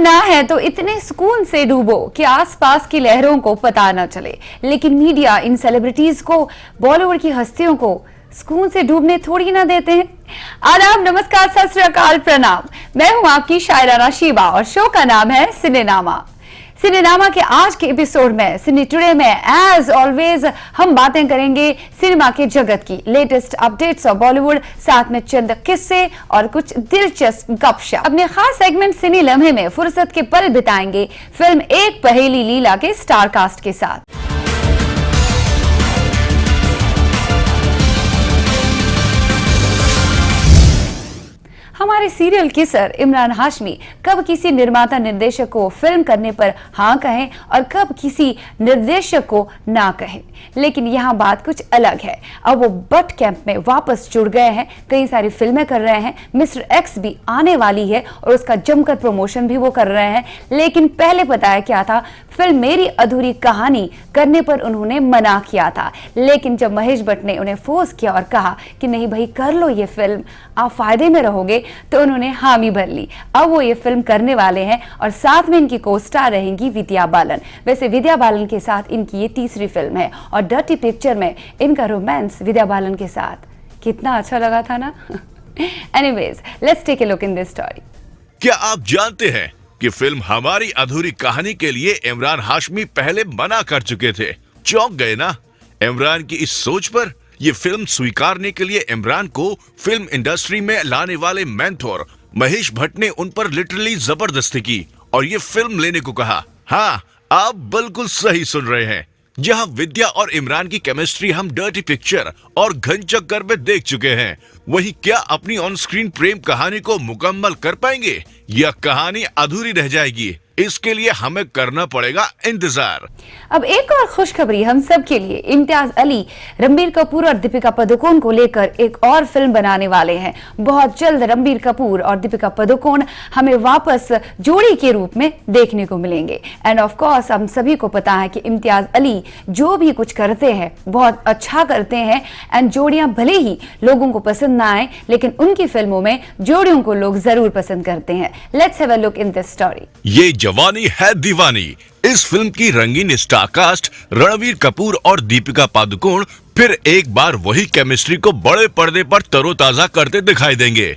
डूबना है तो इतने सुकून से डूबो कि आसपास की लहरों को पता न चले। लेकिन मीडिया इन सेलिब्रिटीज को, बॉलीवुड की हस्तियों को सुकून से डूबने थोड़ी ना देते हैं। आदाब, नमस्कार, सत श्री अकाल, प्रणाम। मैं हूं आपकी शायराना शीबा और शो का नाम है सिनेनामा। सिनेनामा के आज के एपिसोड में, सिने टुडे में एज ऑलवेज हम बातें करेंगे सिनेमा के जगत की, लेटेस्ट अपडेट्स ऑफ बॉलीवुड, साथ में चंद किस्से और कुछ दिलचस्प गपशप। अपने खास सेगमेंट सिने लम्हे में फुर्सत के पल बिताएंगे फिल्म एक पहेली लीला के स्टार कास्ट के साथ। हमारे सीरियल किसर इमरान हाशमी कब किसी निर्माता निर्देशक को फिल्म करने पर हाँ कहें और कब किसी निर्देशक को ना कहें, लेकिन यहाँ बात कुछ अलग है। अब वो बट कैंप में वापस जुड़ गए हैं, कई सारी फिल्में कर रहे हैं, मिस्टर एक्स भी आने वाली है और उसका जमकर प्रमोशन भी वो कर रहे हैं। लेकिन पहले पता है क्या था, फिल्म मेरी अधूरी कहानी करने पर उन्होंने मना किया था, लेकिन जब महेश भट्ट ने उन्हें फोर्स किया और कहा कि नहीं भाई कर लो ये फिल्म, आप फायदे में रहोगे, तो उन्होंने हामी भर ली। अब वो ये फिल्म करने वाले हैं और साथ में इनकी को स्टार रहेंगी विद्या बालन। वैसे विद्या बालन के साथ इनकी ये तीसरी फिल्म है और डर्टी पिक्चर में इनका रोमांस विद्या बालन के साथ कितना अच्छा लगा था ना। Anyways, let's take a look in this story. क्या आप जानते हैं कि फिल्म हमारी अधूरी कहानी के लिए इमरान हाशमी पहले मना कर चुके थे? चौंक गए ना इमरान की इस सोच पर? ये फिल्म स्वीकारने के लिए इमरान को फिल्म इंडस्ट्री में लाने वाले मेंटोर महेश भट्ट ने उन पर लिटरली जबरदस्ती की और ये फिल्म लेने को कहा। हाँ, आप बिल्कुल सही सुन रहे हैं। जहां विद्या और इमरान की केमिस्ट्री हम डर्टी पिक्चर और घन चक्कर में देख चुके हैं, वही क्या अपनी ऑन स्क्रीन प्रेम कहानी को मुकम्मल कर पाएंगे या कहानी अधूरी रह जाएगी? इसके लिए हमें करना पड़ेगा इंतजार। अब एक और खुशखबरी हम सब के लिए, इम्तियाज अली रणबीर कपूर और दीपिका पादुकोण को लेकर एक और फिल्म बनाने वाले हैं। बहुत जल्द रणबीर कपूर और दीपिका पादुकोण हमें वापस जोड़ी के रूप में देखने को मिलेंगे। एंड ऑफ कोर्स हम सभी को पता है कि इम्तियाज अली जो भी कुछ करते हैं बहुत अच्छा करते हैं एंड जोड़ियां भले ही लोगों को पसंद ना आए, लेकिन उनकी फिल्मों में जोड़ियों को लोग जरूर पसंद करते हैं। Let's have a look in this story. ये जवानी है दीवानी। इस फिल्म की रंगीन स्टार कास्ट रणबीर कपूर और दीपिका पादुकोण फिर एक बार वही केमिस्ट्री को बड़े पर्दे पर तरोताजा करते दिखाई देंगे।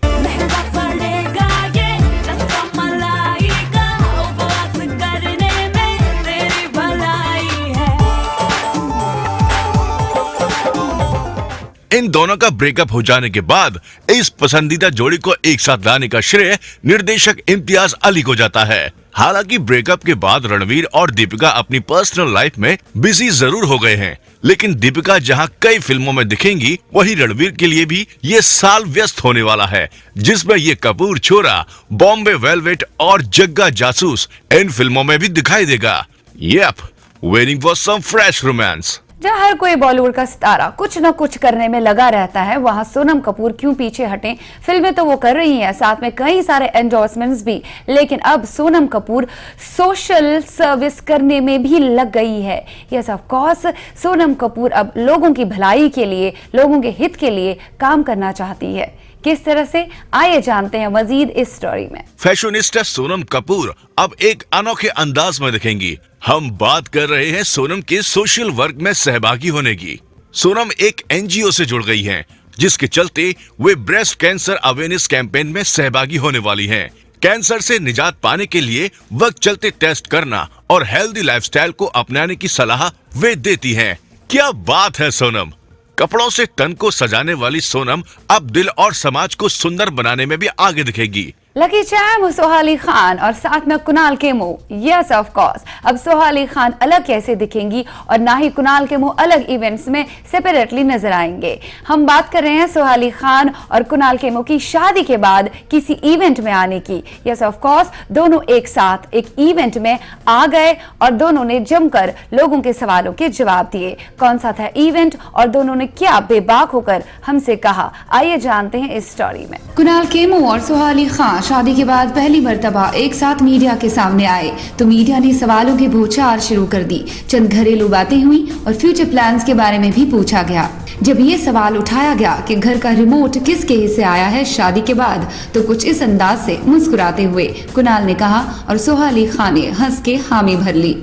इन दोनों का ब्रेकअप हो जाने के बाद इस पसंदीदा जोड़ी को एक साथ लाने का श्रेय निर्देशक इम्तियाज अली को जाता है। हालांकि ब्रेकअप के बाद रणवीर और दीपिका अपनी पर्सनल लाइफ में बिजी जरूर हो गए हैं, लेकिन दीपिका जहां कई फिल्मों में दिखेंगी, वहीं रणवीर के लिए भी ये साल व्यस्त होने वाला है, जिसमें ये कपूर छोरा, बॉम्बे वेलवेट और जग्गा जासूस इन फिल्मों में भी दिखाई देगा। Yep, waiting for some fresh romance. जहाँ हर कोई बॉलीवुड का सितारा कुछ न कुछ करने में लगा रहता है, वहाँ सोनम कपूर क्यों पीछे हटें? फिल्में तो वो कर रही हैं, साथ में कई सारे एंडोर्समेंट्स भी, लेकिन अब सोनम कपूर सोशल सर्विस करने में भी लग गई है। Yes of course, Sonam Kapoor अब लोगों की भलाई के लिए, लोगों के हित के लिए काम करना चाहती है। किस तरह से, आइए जानते हैं मजीद इस स्टोरी में। फैशनिस्टा सोनम कपूर अब एक अनोखे अंदाज में दिखेंगी। हम बात कर रहे हैं सोनम के सोशल वर्क में सहभागी होने की। सोनम एक एनजीओ से जुड़ गई हैं, जिसके चलते वे ब्रेस्ट कैंसर अवेयरनेस कैंपेन में सहभागी होने वाली हैं। कैंसर से निजात पाने के लिए वक्त चलते टेस्ट करना और हेल्दी लाइफस्टाइल को अपनाने की सलाह वे देती हैं। क्या बात है सोनम! कपड़ों से तन को सजाने वाली सोनम अब दिल और समाज को सुंदर बनाने में भी आगे दिखेगी। लकी चैम सोहाली खान और साथ में Kunal Khemu. Yes of course, अब सोहाली खान अलग कैसे दिखेंगी और ना ही कुणाल खेमू अलग इवेंट्स में सेपरेटली नजर आएंगे। हम बात कर रहे हैं सोहाली खान और कुणाल खेमू की शादी के बाद किसी इवेंट में आने की। यस ऑफ कोर्स, दोनों एक साथ एक इवेंट में आ गए और दोनों ने जमकर लोगों के सवालों के जवाब दिए। कौन सा था इवेंट और दोनों ने क्या बेबाक होकर हमसे कहा, आइए जानते हैं इस स्टोरी में। कुणाल खेमू और सोहाली खान शादी के बाद पहली मर्तबा एक साथ मीडिया के सामने आए तो मीडिया ने सवालों की बौछार शुरू कर दी। चंद घरेलू बातें हुई और फ्यूचर प्लान्स के बारे में भी पूछा गया। जब ये सवाल उठाया गया कि घर का रिमोट किसके हिस्से आया है शादी के बाद, तो कुछ इस अंदाज से मुस्कुराते हुए कुणाल ने कहा और सोहा अली खान ने हंस के हामी भर ली।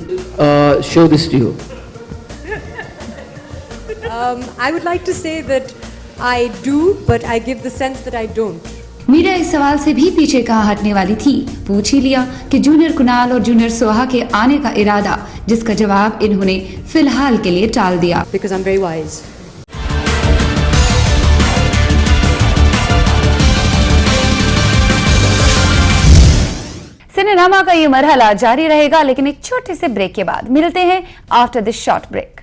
Show this to you. I would like to say that I do, but I give the sense that I don't. Media इस सवाल से भी पीछे कहाँ हटने वाली थी। पूछ ही लिया कि जूनियर कुणाल और जूनियर सोहा के आने का इरादा, जिसका जवाब इन्होंने फिलहाल के लिए टाल दिया। Because I'm very wise. Cinema का ये मरहला जारी रहेगा, लेकिन एक छोटे से ब्रेक के बाद मिलते हैं after this short break.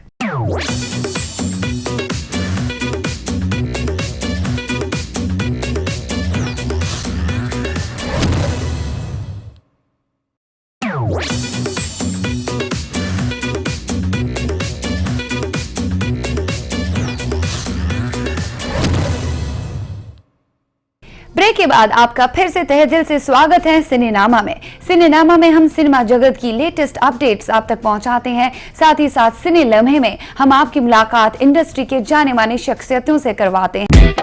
Break के बाद आपका फिर से तहे दिल से स्वागत है सिनेनामा में। सिनेनामा में हम सिनेमा जगत की लेटेस्ट अपडेट्स आप तक पहुंचाते हैं। साथ ही साथ सिने लम्हे में हम आपकी मुलाकात इंडस्ट्री के जाने माने शख्सियतों से करवाते हैं।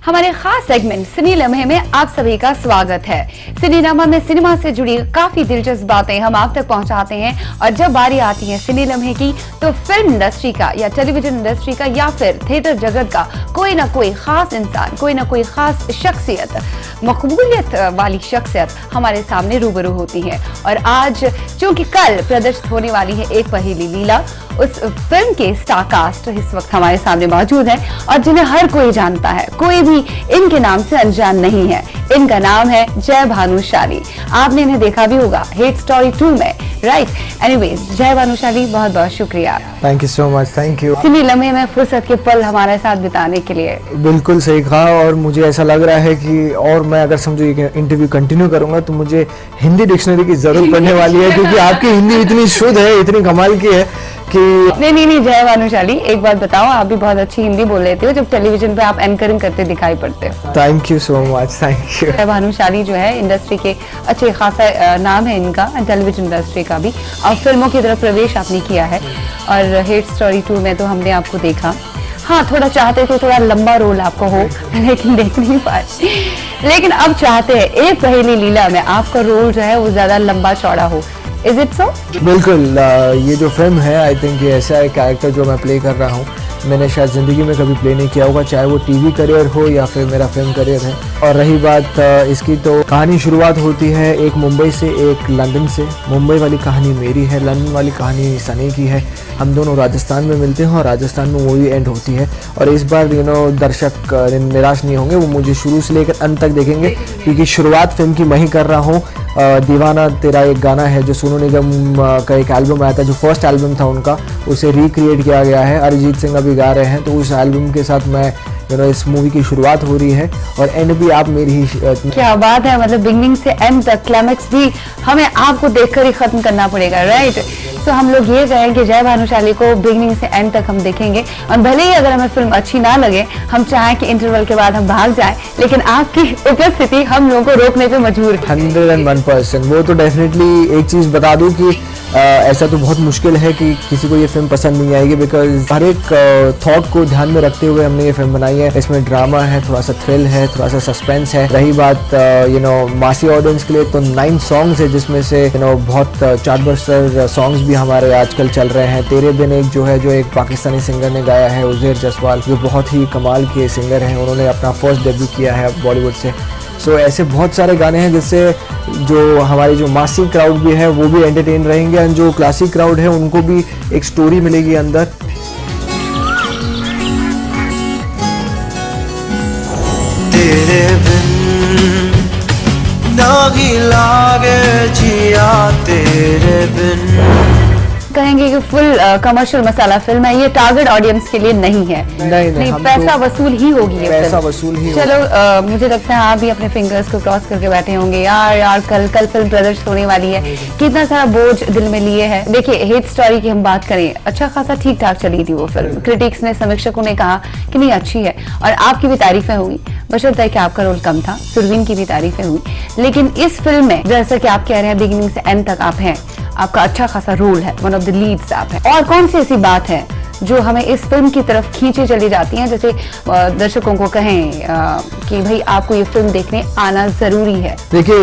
हमारे खास सेगमेंट सिने लम्हे में आप सभी का स्वागत है। सिनेमा में सिनेमा से जुड़ी काफी दिलचस्प बातें हम आप तक पहुंचाते हैं और जब बारी आती है सिने लम्हे की, तो फिल्म इंडस्ट्री का या टेलीविजन इंडस्ट्री का या फिर थिएटर जगत का कोई ना कोई खास इंसान, कोई ना कोई खास शख्सियत, मकबूलियत वाली शख्सियत हमारे सामने रूबरू होती है। और आज चूंकि कल प्रदर्शित होने वाली है एक पहेली लीला, उस फिल्म के स्टार कास्ट इस वक्त हमारे सामने मौजूद है और जिन्हें हर कोई जानता है, कोई भी इनके नाम से अनजान नहीं है। इनका नाम है जय भानुशाली। आपने इन्हें देखा भी होगा हेट स्टोरी 2 में, राइट? एनीवेज, जय भानुशाली, बहुत बहुत शुक्रिया। Thank you so much, thank you. सिने लम्हे में फुर्सत के पल हमारे साथ बिताने के लिए। बिल्कुल सही कहा, और मुझे ऐसा लग रहा है कि और मैं अगर समझो ये इंटरव्यू कंटिन्यू करूंगा तो मुझे हिंदी डिक्शनरी की जरूरत पड़ने वाली है, क्योंकि आपकी हिंदी इतनी शुद्ध है, इतनी कमाल की है कि नहीं जय भानुशाली, एक बात बताओ, आप भी बहुत अच्छी हिंदी बोल लेते हो जब टेलीविजन पे आप एंकरिंग करते दिखाई पड़ते हो। Thank you so much, thank you. जय भानुशाली जो है इंडस्ट्री के अच्छे खासा नाम है इनका, टेलीविजन इंडस्ट्री का भी, और फिल्मों की तरफ प्रवेश आपने किया है। और हेट स्टोरी 2 में तो हमने आपको देखा, हाँ थोड़ा चाहते तो थोड़ा लंबा रोल आपका हो, लेकिन देख नहीं पाए। लेकिन अब चाहते हैं एक पहेली लीला में आपका रोल जो है वो ज्यादा लंबा चौड़ा हो। Is it so? बिल्कुल, ये जो फिल्म है, आई थिंक ये ऐसा एक कैरेक्टर जो मैं प्ले कर रहा हूँ, मैंने शायद ज़िंदगी में कभी प्ले नहीं किया होगा, चाहे वो टीवी करियर हो या फिर मेरा फिल्म करियर है। और रही बात इसकी, तो कहानी शुरुआत होती है एक मुंबई से, एक लंदन से। मुंबई वाली कहानी मेरी है, लंदन वाली कहानी सनी की है। हम दोनों राजस्थान में मिलते हैं और राजस्थान में मूवी एंड होती है। और इस बार दर्शक निराश नहीं होंगे, वो मुझे शुरू से लेकर अंत तक देखेंगे, क्योंकि शुरुआत फिल्म की मैं ही कर रहा हूँ। दीवाना तेरा एक गाना है जो सोनू निगम का एक एल्बम आया था, जो फर्स्ट एल्बम था उनका, उसे रिक्रिएट किया गया है। अरिजीत सिंह अभी गा रहे हैं, तो उस एल्बम के साथ मैं इस मूवी की शुरुआत हो रही है और एंड भी आप मेरी ही। क्या बात है, मतलब बिगनिंग से एंड तक क्लाइमेक्स भी हमें आपको देखकर ही खत्म करना पड़ेगा, राइट? तो हम लोग ये कहें कि जय भानुशाली को बिगनिंग से एंड तक हम देखेंगे, और भले ही अगर हमें फिल्म अच्छी ना लगे, हम चाहें कि इंटरवल के बाद हम भाग जाएं, लेकिन आपकी उपस्थिति हम लोगों को रोकने पे मजबूर है। 101%। वो तो डेफिनेटली एक चीज़ बता दूं कि ऐसा तो बहुत मुश्किल है कि किसी को ये फिल्म पसंद नहीं आएगी, बिकॉज हर एक थॉट को ध्यान में रखते हुए हमने ये फिल्म बनाई है। इसमें ड्रामा है, थोड़ा सा थ्रिल है, थोड़ा सा सस्पेंस है। रही बात मासी ऑडियंस के लिए, तो 9 सॉन्ग्स है, जिसमें से बहुत चार्टबस्टर सॉन्ग्स भी हमारे आजकल चल रहे हैं। तेरे बिन एक जो है, जो एक पाकिस्तानी सिंगर ने गाया है, उज़ैर जसवाल, जो बहुत ही कमाल के सिंगर हैं। उन्होंने अपना फर्स्ट डेब्यू किया है बॉलीवुड से। सो ऐसे बहुत सारे गाने हैं जिससे जो हमारी जो मासी क्राउड भी है वो भी एंटरटेन रहेंगे, और जो क्लासिक क्राउड है उनको भी एक स्टोरी मिलेगी अंदर। तेरे बिन दागी लागे जिया, तेरे बिन कहेंगे कि फुल कमर्शियल मसाला फिल्म है, ये टारगेट ऑडियंस के लिए नहीं है। नहीं, हम पैसा तो वसूल ही होगी ये पैसा फिल्म। वसूल ही चलो मुझे लगता है आप भी अपने फिंगर्स को क्रॉस करके बैठे होंगे, यार कल फिल्म प्रदर्शित होने वाली है, कितना सारा बोझ दिल में लिए है। देखिए हिट स्टोरी की हम बात करें, अच्छा खासा ठीक ठाक चली थी वो फिल्म, क्रिटिक्स ने, समीक्षकों ने कहा कि नहीं अच्छी है, और आपकी भी तारीफें हुई, बशर्ते कि आपका रोल कम था, सुरवीन की भी तारीफें हुई। लेकिन इस फिल्म में जैसा कि आप कह रहे हैं बिगिनिंग से एंड तक आप हैं, आपका अच्छा खासा रोल है, वन ऑफ द लीड्स आप हैं, और कौन सी ऐसी बात है जो हमें इस फिल्म की तरफ खींचे चली जाती हैं, जैसे दर्शकों को कहें कि भाई आपको ये फिल्म देखने आना जरूरी है? देखिए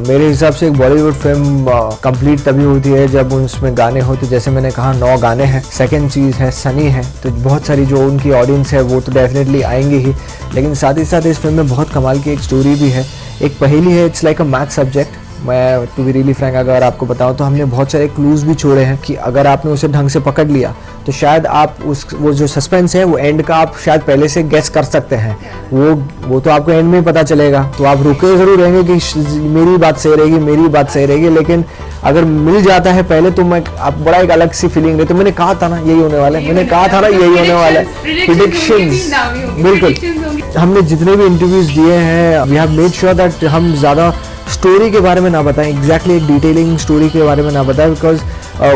मेरे हिसाब से एक बॉलीवुड फिल्म कंप्लीट तभी होती है जब उसमें गाने होते, जैसे मैंने कहा 9 गाने हैं। सेकंड चीज़ है सनी है, तो बहुत सारी जो उनकी ऑडियंस है वो तो डेफिनेटली आएंगे ही, लेकिन साथ ही साथ इस फिल्म में बहुत कमाल की एक स्टोरी भी है, एक पहेली है, it's like a math subject. मैं टू बी रियली फ्रैंक अगर आपको बताऊं तो हमने बहुत सारे क्लूज भी छोड़े हैं कि अगर आपने उसे ढंग से पकड़ लिया तो शायद आप वो जो सस्पेंस है वो एंड का आप शायद पहले से गेस कर सकते हैं, वो तो आपको एंड में ही पता चलेगा। तो आप रुके ज़रूर रहेंगे कि मेरी बात सही रहेगी, लेकिन अगर मिल जाता है पहले तो मैं आप बड़ा एक अलग सी फीलिंग रहती है। मैंने कहा था ना यही होने वाला है, प्रेडिक्शंस बिल्कुल। हमने जितने भी इंटरव्यूज दिए हैं, we have made sure that हम ज़्यादा स्टोरी के बारे में ना बताएं, एग्जैक्टली एक डिटेलिंग स्टोरी के बारे में ना बताएं, बिकॉज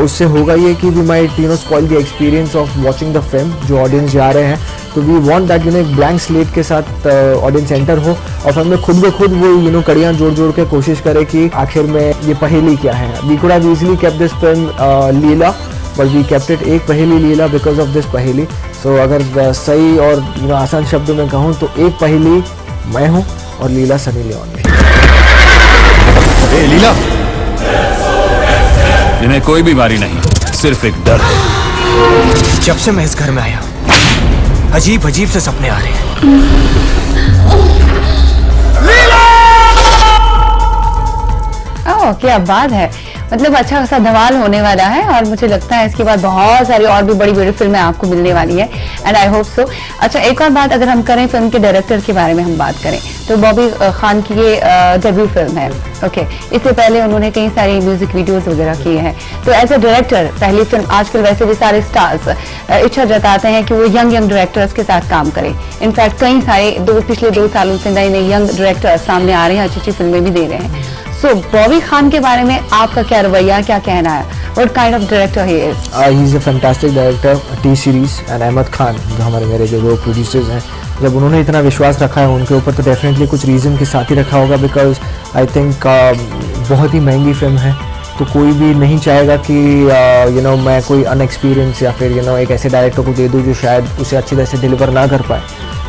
उससे होगा ये कि we might spoil the experience of watching the film, जो ऑडियंस जा रहे हैं। तो वी वांट दैट एक ब्लैंक स्लेट के साथ ऑडियंस एंटर हो और फिल्म में खुद ब खुद वो कड़ियाँ जोड़ के कोशिश करे कि आखिर में ये पहेली क्या है। We could have easily kept this film Leela, but we kept it Ek Paheli Leela because of this पहेली। सो अगर सही और आसान शब्दों में कहूँ तो एक पहेली मैं हूँ और लीला सनी लियोन है। लीला, इन्हें कोई बीमारी नहीं, सिर्फ एक डर है। जब से मैं इस घर में आया अजीब अजीब से सपने आ रहे हैं। ओह क्या बात है, मतलब अच्छा खासा धमाल होने वाला है, और मुझे लगता है इसके बाद बहुत सारी और भी बड़ी बड़ी फिल्में आपको मिलने वाली है, एंड आई होप सो। अच्छा एक और बात, अगर हम करें फिल्म के डायरेक्टर के बारे में हम बात करें तो बॉबी खान की ये डेब्यू फिल्म है। ओके, इससे पहले उन्होंने कई सारी म्यूजिक वीडियोस वगैरह किए हैं, तो एज ए डायरेक्टर पहली फिल्म, आजकल वैसे भी सारे स्टार्स इच्छा जताते हैं कि वो यंग डायरेक्टर्स के साथ काम करें। इनफैक्ट कई सारे पिछले 2 सालों से नए यंग डायरेक्टर्स सामने आ रहे हैं, अच्छी फिल्में भी दे रहे हैं। सो बॉबी खान के बारे में आपका क्या रवैया, क्या कहना है? What kind of director he is? He's a fantastic director, T series, and Ahmad Khan जो मेरे जो 2 प्रोड्यूसर्स हैं, जब उन्होंने इतना विश्वास रखा है उनके ऊपर तो डेफिनेटली कुछ रीज़न के साथ ही रखा होगा, बिकॉज आई थिंक बहुत ही महंगी फिल्म है, तो कोई भी नहीं चाहेगा कि मैं कोई अनएक्सपीरियंस या फिर एक ऐसे डायरेक्टर को दे दूँ जो शायद उसे अच्छी तरह से डिलीवर ना कर पाए।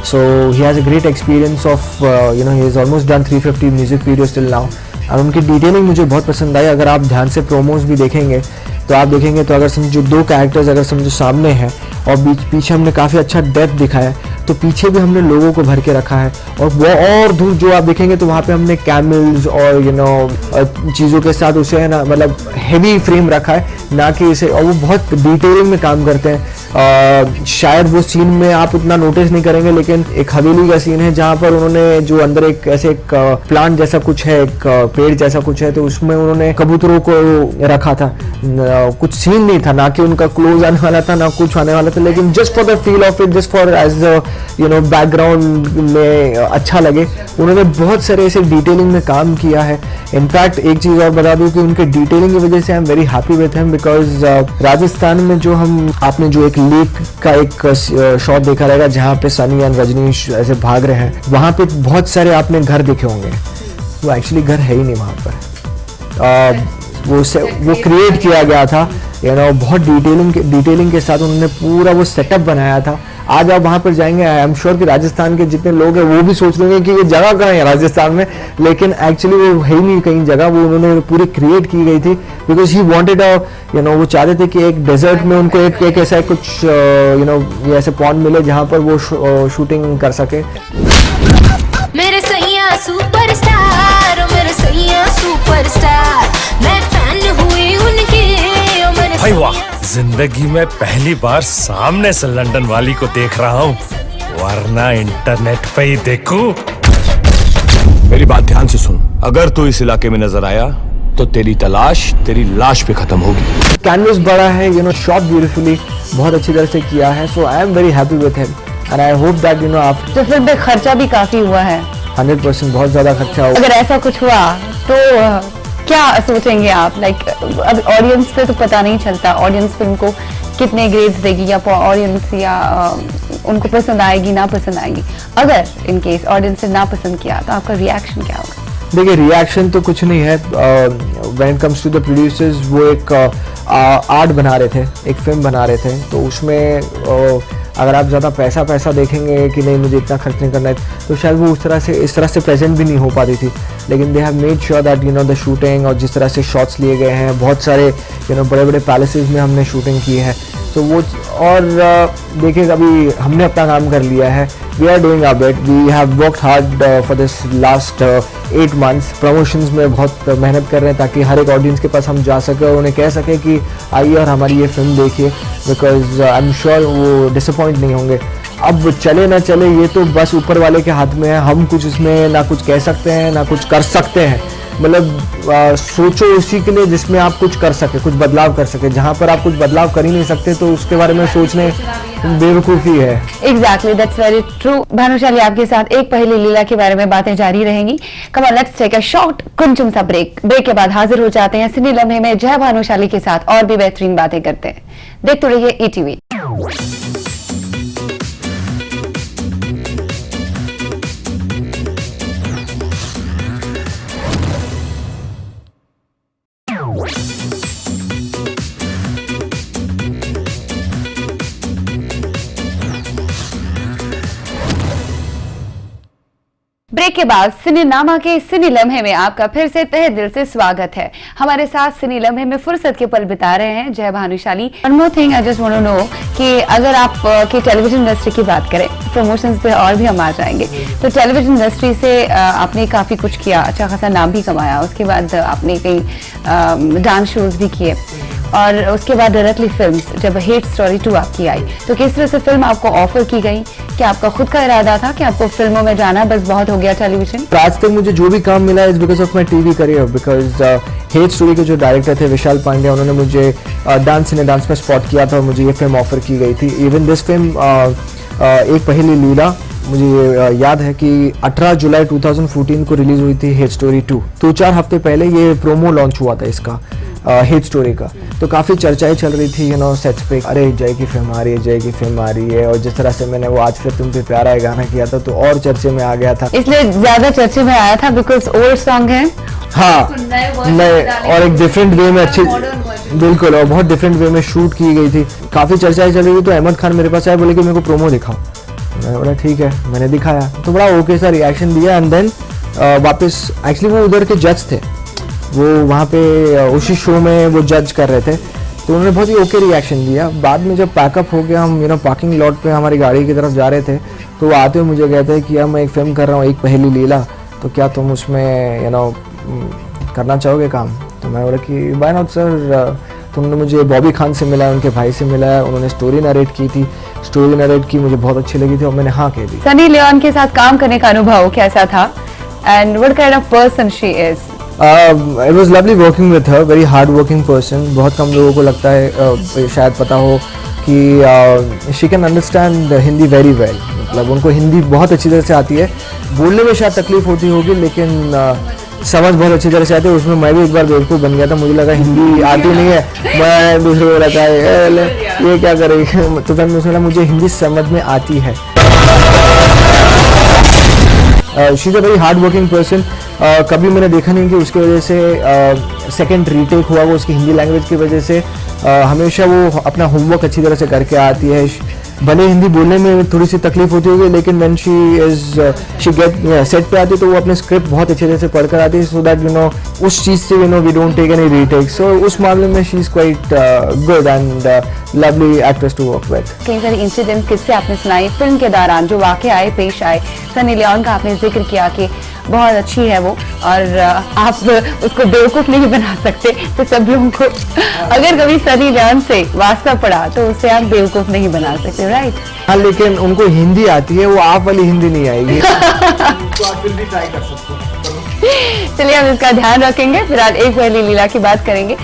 So he has a great experience of he is almost done 350 music videos till now, और उनकी डिटेलिंग मुझे बहुत पसंद आई। अगर आप ध्यान से प्रोमोज भी देखेंगे तो आप देखेंगे तो अगर समझो 2 कैरेक्टर्स अगर समझो सामने हैं और पीछे हमने काफ़ी अच्छा डेप्थ दिखाया है, तो पीछे भी हमने लोगों को भर के रखा है, और वो और दूर जो आप देखेंगे तो वहाँ पे हमने कैमल्स और चीज़ों के साथ उसे है ना मतलब हेवी फ्रेम रखा है, ना कि इसे, और वो बहुत डिटेलिंग में काम करते हैं। शायद वो सीन में आप उतना नोटिस नहीं करेंगे, लेकिन एक हवेली का सीन है जहाँ पर उन्होंने जो अंदर एक ऐसे एक प्लांट जैसा कुछ है, एक पेड़ जैसा कुछ है, तो उसमें उन्होंने कबूतरों को रखा था। कुछ सीन नहीं था, ना कि उनका क्लोज आने वाला था, ना कुछ आने वाला था, लेकिन just for the feel of it, just for as background में अच्छा लगे, उन्होंने बहुत सारे ऐसे डिटेलिंग में काम किया है। इनफैक्ट एक चीज़ और बता दूं कि उनके डिटेलिंग की वजह से आई am very happy with him, because Rajasthan में जो आपने जो एक लेक का एक शॉट देखा रहेगा जहाँ पे सनी एंड रजनीश ऐसे भाग रहे हैं, वहाँ पे बहुत सारे आपने घर देखे होंगे, वो एक्चुअली घर है ही नहीं वहाँ पर। वो क्रिएट किया गया था, बहुत डिटेलिंग के साथ उन्होंने पूरा वो सेटअप बनाया था। आज आप वहाँ पर जाएंगे, आई एम श्योर कि राजस्थान के जितने लोग हैं वो भी सोच रहे हैं कि ये जगह कहाँ है राजस्थान में, लेकिन एक्चुअली वो है ही नहीं कहीं जगह, वो उन्होंने पूरी क्रिएट की गई थी, बिकॉज ही वांटेड वो चाहते थे कि एक डेजर्ट में उनको एक ऐसा कुछ ये ऐसे पॉइंट मिले जहाँ पर वो शूटिंग कर सके। मेरे सैया सुपरस्टार, मेरे सैया सुपरस्टार, मैं फैन हुई उनकी। भाई वाह, जिंदगी में पहली बार सामने से लंदन वाली को देख रहा हूँ, वरना इंटरनेट पे ही देखूं। मेरी बात ध्यान से सुन, अगर तू इस इलाके में नजर आया तो तेरी तलाश तेरी लाश पे खत्म होगी। कैनवस बड़ा है, शॉट ब्यूटीफुली, बहुत अच्छी तरह से किया है। So I am very happy with him and I hope that आप तो फिल्म पे खर्चा भी काफी हुआ है। 100% बहुत ज्यादा खर्चा हुआ। अगर ऐसा कुछ हुआ तो क्या सोचेंगे आप? अब ऑडियंस पे तो पता नहीं चलता, ऑडियंस फिल्म को कितने ग्रेड्स देगी, या ऑडियंस या उनको पसंद आएगी ना पसंद आएगी। अगर इन केस ऑडियंस ने ना पसंद किया तो आपका रिएक्शन क्या होगा? देखिए, रिएक्शन तो कुछ नहीं है। When it comes to the producers, वो एक आर्ट बना रहे थे, एक फिल्म बना रहे थे, तो उसमें अगर आप ज़्यादा पैसा देखेंगे कि नहीं मुझे इतना खर्च नहीं करना है, तो शायद वो इस तरह से प्रेजेंट भी नहीं हो पाती थी। लेकिन they have made sure that the shooting और जिस तरह से शॉट्स लिए गए हैं, बहुत सारे बड़े बड़े पैलेसेस में हमने शूटिंग की है, तो वो और देखिए अभी हमने अपना काम कर लिया है। We are doing our best, we have worked hard for this last 8 months। Promotions में बहुत मेहनत कर रहे हैं ताकि हर एक ऑडियंस के पास हम जा सके और उन्हें कह सके कि आइए और हमारी ये फिल्म देखिए, बिकॉज आई एम श्योर वो डिसअपॉइंट नहीं होंगे। अब चले ना चले ये तो बस ऊपर वाले के हाथ में है, हम कुछ इसमें ना कुछ कह सकते हैं ना कुछ कर सकते हैं। मतलब सोचो उसी के लिए जिसमें आप कुछ कर सके, कुछ बदलाव कर सके। जहाँ पर आप कुछ बदलाव कर ही नहीं सकते तो उसके बारे में सोचने बेवकूफ़ी है। Exactly, that's very true. Bhanushali, आपके साथ एक पहेली लीला के बारे में बातें जारी रहेंगी। Come on, let's take a short कुंचुम सा ब्रेक। ब्रेक के बाद हाजिर हो जाते हैं सिनी लम्हे में जय भानुशाली के साथ और भी बेहतरीन बातें करते हैं। देखते रहिए ETV। ब्रेक के बाद सिनेनामा के सिनी लम्हे में आपका फिर से तहे दिल से स्वागत है। हमारे साथ सिनी लम्हे में फुर्सत के पल बिता रहे हैं Jay Bhanushali. One more thing I just want to know कि अगर आप की टेलीविजन इंडस्ट्री की बात करें, प्रमोशंस पे और भी हम आ जाएंगे, तो टेलीविजन इंडस्ट्री से आपने काफी कुछ किया, अच्छा खासा नाम भी कमाया। उसके बाद आपने कई डांस शोज भी किए और उसके बाद डायरेक्टली फिल्म्स, जब हेट स्टोरी 2 आपकी आई, तो किस तरह से फिल्म आपको ऑफर की गई? क्या आपका खुद का इरादा था कि आपको फिल्मों में जाना बस बहुत हो गया टेलीविजन? आज तक मुझे जो भी काम मिला है is because of my TV career, because hate story के जो डायरेक्टर थे विशाल पांडे, उन्होंने मुझे डांस में स्पॉट किया था और मुझे ये फिल्म ऑफर की गई थी। इवन दिस फिल्म एक पहेली लीला, मुझे याद है कि 18 जुलाई 2014 को रिलीज हुई थी हेट स्टोरी 2। 2-4 हफ्ते पहले ये प्रोमो लॉन्च हुआ था इसका, हेट स्टोरी का, तो काफ़ी चर्चाएं चल रही थी सेट्स पे, अरे जय की फिल्म आ रही है, जय की फिल्म आ रही है। और जिस तरह से मैंने वो आज फिर तुम पे प्यारा है गाना किया था तो और चर्चे में आ गया था, इसलिए ज्यादा चर्चे में आया था बिकॉज ओल्ड सॉन्ग है। हाँ, नए और एक डिफरेंट वे में अच्छी, बिल्कुल, और बहुत डिफरेंट वे में शूट की गई थी। काफ़ी चर्चाएं चल रही थी, तो अहमद खान मेरे पास आया, बोले कि मेरे को प्रोमो दिखाओ। मैंने बोला ठीक है, मैंने दिखाया तो बड़ा ओके सा रिएक्शन दिया। एंड देन वापस, एक्चुअली वो उधर के जज थे, वो वहाँ पे उसी शो में वो जज कर रहे थे, तो उन्होंने बहुत ही ओके रिएक्शन दिया। बाद में जब पैकअप हो गया, हम पार्किंग लॉट पे हमारी गाड़ी की तरफ जा रहे थे, तो वो आते हुए मुझे कहते हैं कि यार मैं एक फिल्म कर रहा हूँ, एक पहेली लीला, तो क्या तुम उसमें करना चाहोगे काम? तो मैं बोला कि व्हाई नॉट सर। तो उन्होंने मुझे बॉबी खान से मिला, उनके भाई से मिला, उन्होंने स्टोरी नरेट की थी, स्टोरी नरेट की, मुझे बहुत अच्छी लगी थी और मैंने हाँ कह दी। सनी लियोन के साथ काम करने का अनुभव कैसा था? And what kind of person she is? It was lovely working with her, very hard working person। बहुत कम लोगों को लगता है, शायद पता हो कि she can understand Hindi very well, मतलब उनको हिंदी बहुत अच्छी तरह से आती है। बोलने में शायद तकलीफ होती होगी लेकिन समझ बहुत अच्छी तरह से आती है। उसमें मैं भी एक बार बेवकूफ़ बन गया था, मुझे लगा हिंदी आती नहीं है, मैं दूसरे को बोला था ये क्या करेगी, तो फिर मुझे मुझे हिंदी समझ में आती है। She is a very hard working person. कभी मैंने देखा नहीं कि उसकी वजह से सेकंड रीटेक हुआ वो उसकी हिंदी लैंग्वेज की वजह से। हमेशा वो अपना होमवर्क अच्छी तरह से करके आती है। भले हिंदी बोलने में थोड़ी सी तकलीफ होती होगी, लेकिन व्हेन शी गेट सेट पे आती है तो वो अपने स्क्रिप्ट बहुत अच्छी तरह से पढ़कर आती है, सो दैट उस चीज़ से we don't take any retake. So उस मामले में she is quite good and lovely actress to work with. कई सारे इंसिडेंट किससे आपने सुनाई फिल्म के दौरान, जो वाकया आए पेश आए? सनी लियोन का आपने जिक्र किया कि बहुत अच्छी है वो और आप उसको बेवकूफ़ नहीं बना सकते, तो सब लोगों को अगर कभी सनी लियोन से वास्ता पड़ा तो उसे आप बेवकूफ़ नहीं बना सकते, राइट? हाँ, लेकिन उनको हिंदी आती है, वो आप वाली हिंदी नहीं आएगी। तो आप फिर भी ट्राई कर सकते हो। चलिए हम इसका ध्यान रखेंगे। फिलहाल एक पहली लीला की बात करेंगे।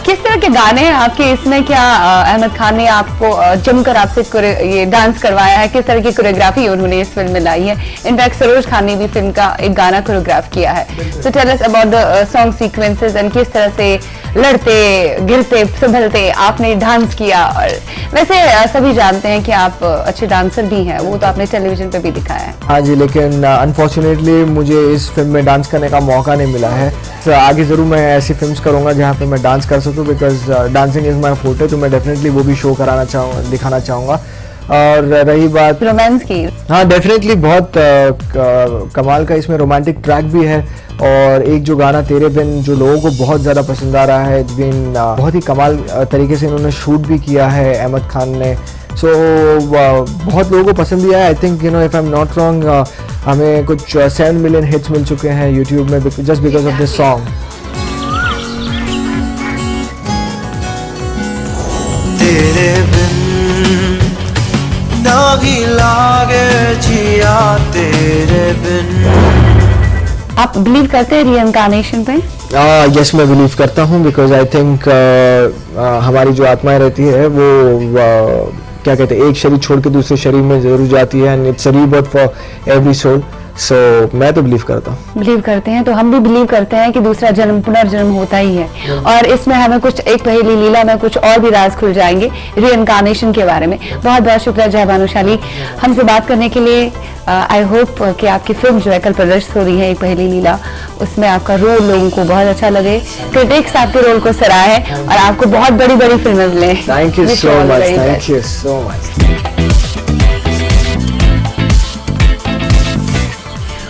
किस तरह के गाने हैं आपके इसमें? क्या अहमद खान ने आपको जमकर आपसे ये डांस करवाया है? किस तरह की कोरियोग्राफी उन्होंने इस फिल्म में लाई है? इनफैक्ट सरोज खान ने भी फिल्म का एक गाना कोरियोग्राफ किया है। So tell us about the song sequences and किस तरह से लड़ते गिरते संभलते आपने डांस किया। और वैसे सभी जानते हैं कि आप अच्छे डांसर भी हैं, वो तो आपने टेलीविजन पे भी दिखाया है। हाँ जी, लेकिन अनफॉर्चुनेटली मुझे इस फिल्म में डांस करने का मौका नहीं मिला है। तो आगे ज़रूर मैं ऐसी फिल्म्स करूँगा जहाँ पे मैं डांस कर सकूँ, because dancing is my forte. तो मैं डेफिनेटली वो भी शो दिखाना चाहूँगा। और रही बात रोमांस की, हाँ डेफिनेटली बहुत कमाल का इसमें रोमांटिक ट्रैक भी है। और एक जो गाना तेरे बिन जो लोगों को बहुत ज़्यादा पसंद आ रहा है, इट्स बीन बहुत ही कमाल तरीके से इन्होंने शूट भी किया है अहमद खान ने। सो बहुत लोगों को पसंद भी आया। I think if I am not wrong हमें कुछ 7 मिलियन हिट्स मिल चुके हैं यूट्यूब में just because of this song. तेरे बिन दागी लागे जिया तेरे बिन। आप बिलीव करते हैं रीइंकार्नेशन पे? यस, मैं बिलीव करता हूँ, बिकॉज आई थिंक हमारी जो आत्माएं रहती है वो क्या कहते हैं, एक शरीर छोड़ के दूसरे शरीर में जरूर जाती है, and it's a rebirth for every soul. So मैं तो बिलीव करता हूँ। बिलीव करते हैं, तो हम भी बिलीव करते हैं कि दूसरा जन्म पुनर्जन्म होता ही है। और इसमें हमें कुछ एक पहेली लीला में कुछ और भी राज खुल जाएंगे रीइंकार्नेशन के बारे में। बहुत बहुत शुक्रिया जय भानुशाली हमसे बात करने के लिए। आई होप कि आपकी फिल्म जो है कल प्रदर्शित हो रही है एक पहेली लीला, उसमें आपका रोल लोगों को बहुत अच्छा लगे। क्रिटिक्स आपके रोल को सराहे और आपको बहुत बड़ी बड़ी फिल्में मिले। Thank you so much, thank you so much.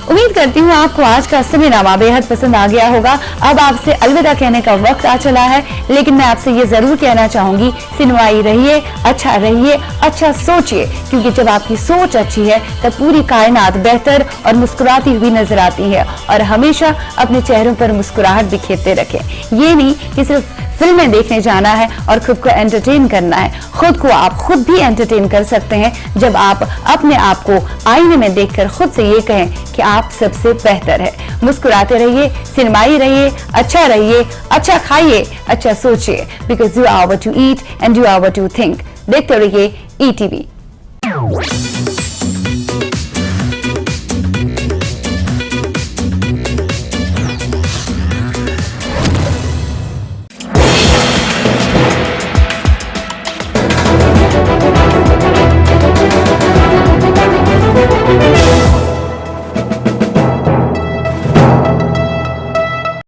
उम्मीद करती हूँ आपको आज का सिनेमा बेहद पसंद आ गया होगा। अब आपसे अलविदा कहने का वक्त आ चला है, लेकिन मैं आपसे ये जरूर कहना चाहूंगी, सिनेमाई रहिए, अच्छा रहिए, अच्छा सोचिए, क्योंकि जब आपकी सोच अच्छी है तब पूरी कायनात बेहतर और मुस्कुराती हुई नजर आती है। और हमेशा अपने चेहरों पर मुस्कुराहट बिखेरते रखें। ये नहीं कि सिर्फ फिल्में देखने जाना है और खुद को एंटरटेन करना है। खुद को आप खुद भी एंटरटेन कर सकते हैं जब आप अपने आप को आईने में देखकर खुद से ये कहें कि आप सबसे बेहतर है। मुस्कुराते रहिए, सिनेमाई रहिए, अच्छा रहिए, अच्छा खाइए, अच्छा सोचिए, because you are what you eat and you are what you think. देखते रहिए ETV।